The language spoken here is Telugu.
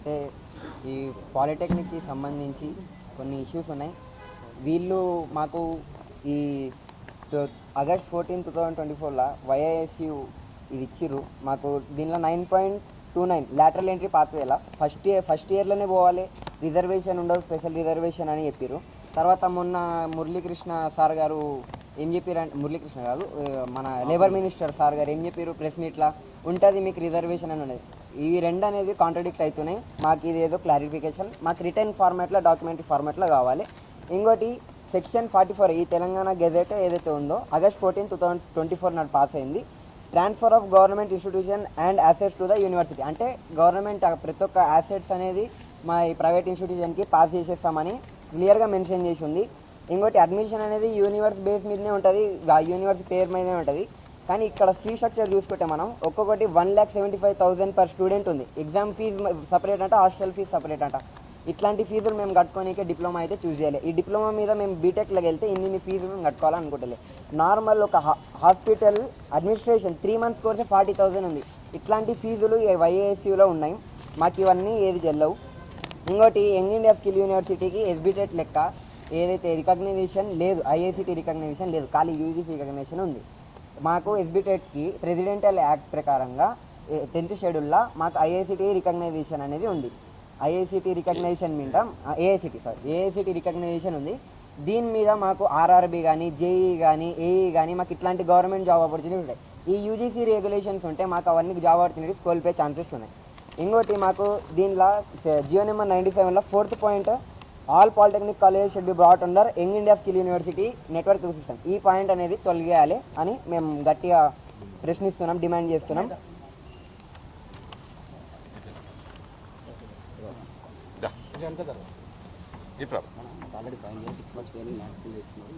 అయితే ఈ పాలిటెక్నిక్కి సంబంధించి కొన్ని ఇష్యూస్ ఉన్నాయి. వీళ్ళు మాకు ఈ ఆగస్ట్ 14, 2024 వైఐఎస్యు ఇది ఇచ్చిర్రు మాకు. దీనిలో 9.29 లాటరల్ ఎంట్రీ పాత్వేలా ఫస్ట్ ఇయర్లోనే పోవాలి, రిజర్వేషన్ ఉండదు, స్పెషల్ రిజర్వేషన్ అని చెప్పారు. తర్వాత మొన్న మురళీకృష్ణ సార్ గారు ఏం చెప్పారంటే, మురళీకృష్ణ కాదు మన లేబర్ మినిస్టర్ సార్ గారు ఏం చెప్పారు ప్రెస్ మీట్లో, ఉంటుంది మీకు రిజర్వేషన్ అని ఉన్నది. ఈ రెండు అనేది కాంట్రడిక్ట్ అవుతున్నాయి. మాకు ఇది ఏదో క్లారిఫికేషన్ మాకు రిటర్న్ ఫార్మాట్లో, డాక్యుమెంటరీ ఫార్మాట్లో కావాలి. ఇంకోటి సెక్షన్ 44 ఈ తెలంగాణ గెజెట్ ఏదైతే ఉందో ఆగస్ట్ 14, 2024 నాడు పాస్ అయింది. Transfer of government institution and assets to the university, అంటే గవర్నమెంట్ ప్రతి ఒక్క అసెట్స్ అనేది మా ఈ ప్రైవేట్ ఇన్స్టిట్యూషన్కి పాస్ చేసేస్తామని క్లియర్గా మెన్షన్ చేసి ఉంది. ఇంకోటి అడ్మిషన్ అనేది యూనివర్స్ బేస్ మీదనే ఉంటుంది, యూనివర్సిటీ పేరు మీదనే ఉంటుంది. కానీ ఇక్కడ ఫీ స్ట్రక్చర్ చూసుకుంటే మనం ఒక్కొక్కటి 1,75,000 పర్ స్టూడెంట్ ఉంది. ఎగ్జామ్ ఫీజు సపరేట్ అంట, హాస్టల్ ఫీజు సపరేట్ అంట. ఇట్లాంటి ఫీజులు మేము కట్టుకోనికే డిప్లొమా అయితే చూస్ చేయాలి. ఈ డిప్లొమా మీద మేము బీటెక్లోకి వెళ్తే ఇన్ని ఫీజులు మేము కట్టుకోవాలనుకుంటలే. నార్మల్ ఒక హాస్పిటల్ అడ్మినిస్ట్రేషన్ 3 months కోర్సే 40,000 ఉంది. ఇట్లాంటి ఫీజులు వైఏఎస్యూలో ఉన్నాయి. మాకు ఇవన్నీ ఏది చెల్లవు. ఇంకోటి యంగ్ ఇండియా స్కిల్ యూనివర్సిటీకి ఎస్బిటెట్ లెక్క ఏదైతే రికగ్నిషన్ లేదు, ఐఐసిటీ రికగ్నిషన్ లేదు, ఖాళీ యూజీసీ రికగ్నిషన్ ఉంది. మాకు ఎస్బిటెట్కి ప్రెసిడెంటల్ యాక్ట్ ప్రకారంగా 10th షెడ్యూల్లో మాకు ఐఐసిటీ రికగ్నైజేషన్ అనేది ఉంది. ఐఐసిటీ రికగ్నైజేషన్ మీద ఏఐసిటీ రికగ్నైజేషన్ ఉంది. దీని మీద మాకు ఆర్ఆర్బి కానీ, జేఈ కానీ, ఏఈ కానీ మాకు ఇట్లాంటి గవర్నమెంట్ జాబ్ ఆపర్చునిటీస్ ఉంటాయి. ఈ యూజీసీ రెగ్యులేషన్స్ ఉంటే మాకు అవన్నీ జాబ్ ఆపర్చునిటీస్ కోల్పోయే ఛాన్సెస్ ఉన్నాయి. ఇంకోటి మాకు దీనిలో జియో నెంబర్ 97లో 4th point all polytechnic college should be brought under Young India Skill University network system, ఈ పాయింట్ అనేది తొలగేయాలి అని మేము గట్టిగా ప్రశ్నిస్తున్నాం, డిమాండ్ చేస్తున్నాం. Already 5 years 6 months